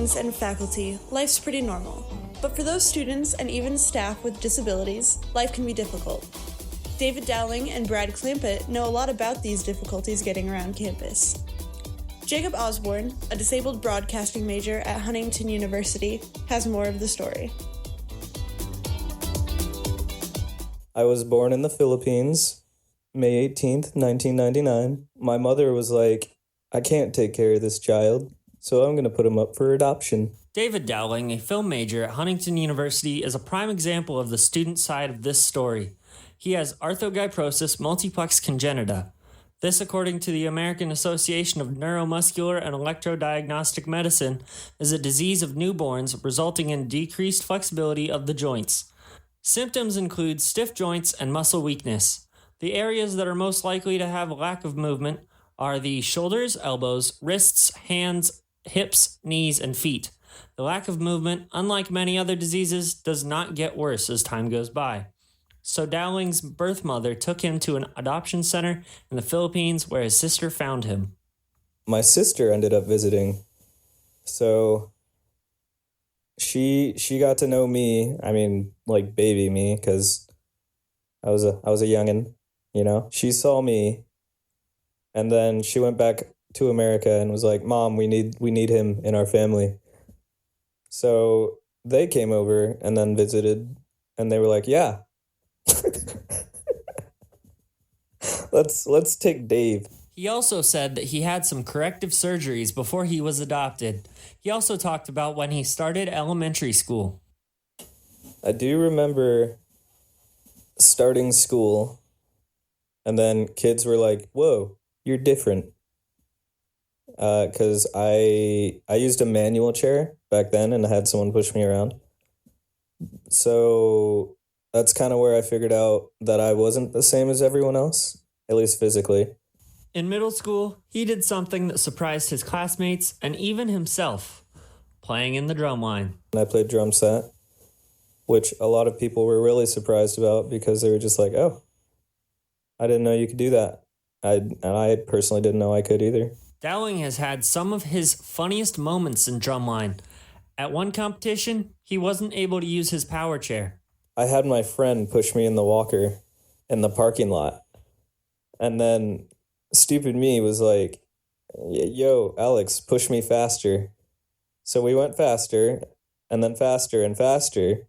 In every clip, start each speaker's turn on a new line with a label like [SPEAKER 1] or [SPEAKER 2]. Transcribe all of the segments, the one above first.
[SPEAKER 1] siblings, and faculty, life's pretty normal. But for those students and even staff with disabilities, life can be difficult. David Dowling and Brad Clampett know a lot about these difficulties getting around campus. Jacob Osborne, a disabled broadcasting major at Huntington University, has more of the story.
[SPEAKER 2] I was born in the Philippines, May 18th, 1999. My mother was like, I can't take care of this child, so I'm going to put him up for adoption.
[SPEAKER 3] David Dowling, a film major at Huntington University, is a prime example of the student side of this story. He has arthrogryposis multiplex congenita. This, according to the American Association of Neuromuscular and Electrodiagnostic Medicine, is a disease of newborns resulting in decreased flexibility of the joints. Symptoms include stiff joints and muscle weakness. The areas that are most likely to have a lack of movement are the shoulders, elbows, wrists, hands, hips, knees, and feet. The lack of movement, unlike many other diseases, does not get worse as time goes by. So Dowling's birth mother took him to an adoption center in the Philippines where his sister found him.
[SPEAKER 2] My sister ended up visiting. So she got to know me, like baby me, because I was a youngin', you know. She saw me, and then she went back to America and was like, Mom, we need him in our family. So they came over and then visited, and they were like, yeah. Let's take Dave.
[SPEAKER 3] He also said that he had some corrective surgeries before he was adopted. He also talked about when he started elementary school.
[SPEAKER 2] I do remember starting school, and then kids were like, whoa, you're different. Because I used a manual chair back then, and I had someone push me around. So that's kind of where I figured out that I wasn't the same as everyone else, at least physically.
[SPEAKER 3] In middle school, he did something that surprised his classmates and even himself, playing in the drum line.
[SPEAKER 2] And I played drum set, which a lot of people were really surprised about because they were just like, oh, I didn't know you could do that. And I personally didn't know I could either.
[SPEAKER 3] Dowling has had some of his funniest moments in drumline. At one competition, he wasn't able to use his power chair.
[SPEAKER 2] I had my friend push me in the walker in the parking lot. And then stupid me was like, yo, Alex, push me faster. So we went faster, and then faster and faster.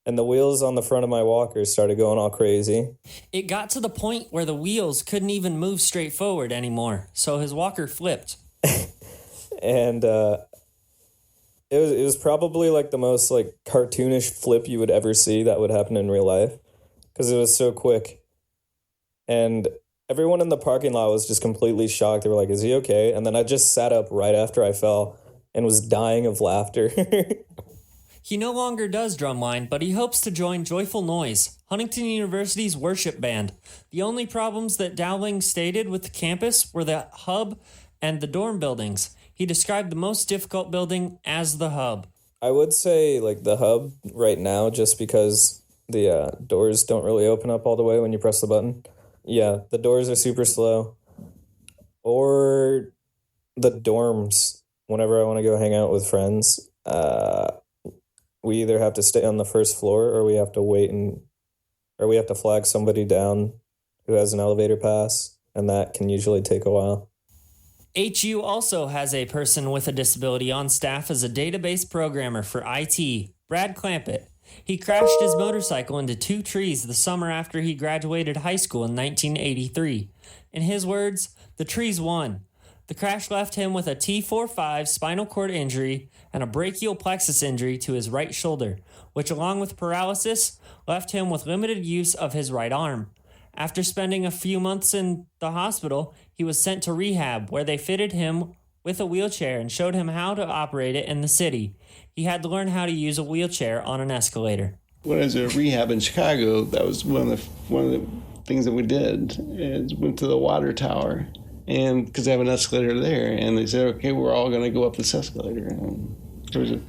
[SPEAKER 2] And the wheels on the front of my walker started going all crazy.
[SPEAKER 3] It got to the point where the wheels couldn't even move straight forward anymore, so his walker flipped.
[SPEAKER 2] And it was probably like the most like cartoonish flip you would ever see that would happen in real life, because it was so quick. And everyone in the parking lot was just completely shocked. They were like, is he okay? And then I just sat up right after I fell and was dying of laughter.
[SPEAKER 3] He no longer does drumline, but he hopes to join Joyful Noise, Huntington University's worship band. The only problems that Dowling stated with the campus were the hub and the dorm buildings. He described the most difficult building as the hub.
[SPEAKER 2] I would say like the hub right now, just because the doors don't really open up all the way when you press the button. Yeah, the doors are super slow. Or the dorms, whenever I want to go hang out with friends, we either have to stay on the first floor or we have to or we have to flag somebody down who has an elevator pass, and that can usually take a while.
[SPEAKER 3] HU also has a person with a disability on staff as a database programmer for IT, Brad Clampett. He crashed his motorcycle into 2 trees the summer after he graduated high school in 1983. In his words, the trees won. The crash left him with a T4-5 spinal cord injury and a brachial plexus injury to his right shoulder, which along with paralysis, left him with limited use of his right arm. After spending a few months in the hospital, he was sent to rehab, where they fitted him with a wheelchair and showed him how to operate it in the city. He had to learn how to use a wheelchair on an escalator.
[SPEAKER 4] When I was at rehab in Chicago, that was one of the things that we did, is went to the water tower, and because they have an escalator there, and they said, okay, we're all going to go up this escalator. And there was a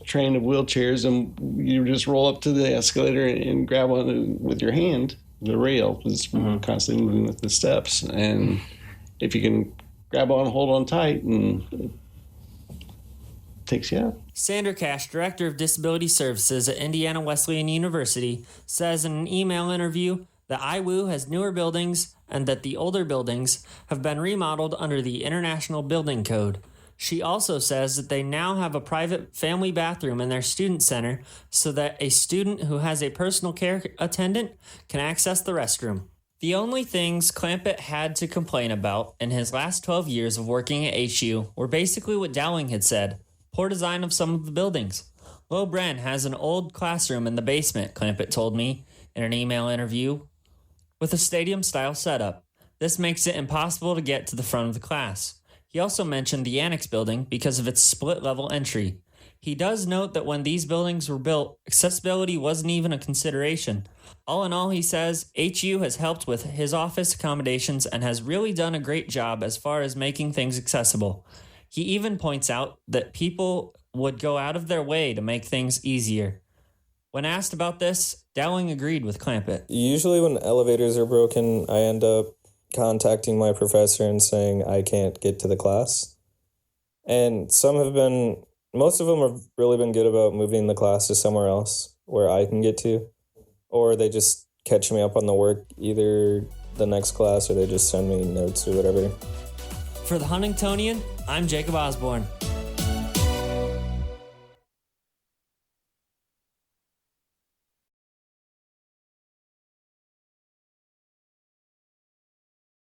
[SPEAKER 4] train of wheelchairs, and you just roll up to the escalator and grab on with your hand, the rail, because it's constantly moving with the steps. And if you can grab on, hold on tight, and takes you up.
[SPEAKER 3] Sandra Cash, Director of Disability Services at Indiana Wesleyan University, says in an email interview that IWU has newer buildings and that the older buildings have been remodeled under the International Building Code. She also says that they now have a private family bathroom in their student center so that a student who has a personal care attendant can access the restroom. The only things Clampett had to complain about in his last 12 years of working at HU were basically what Dowling had said: poor design of some of the buildings. Low Bren has an old classroom in the basement, Clampett told me in an email interview, with a stadium-style setup. This makes it impossible to get to the front of the class. He also mentioned the Annex building because of its split-level entry. He does note that when these buildings were built, accessibility wasn't even a consideration. All in all, he says, HU has helped with his office accommodations and has really done a great job as far as making things accessible. He even points out that people would go out of their way to make things easier. When asked about this, Dowling agreed with Clampett.
[SPEAKER 2] Usually when elevators are broken, I end up contacting my professor and saying I can't get to the class. And most of them have really been good about moving the class to somewhere else where I can get to. Or they just catch me up on the work, either the next class or they just send me notes or whatever.
[SPEAKER 3] For the Huntingtonian, I'm Jacob Osborne.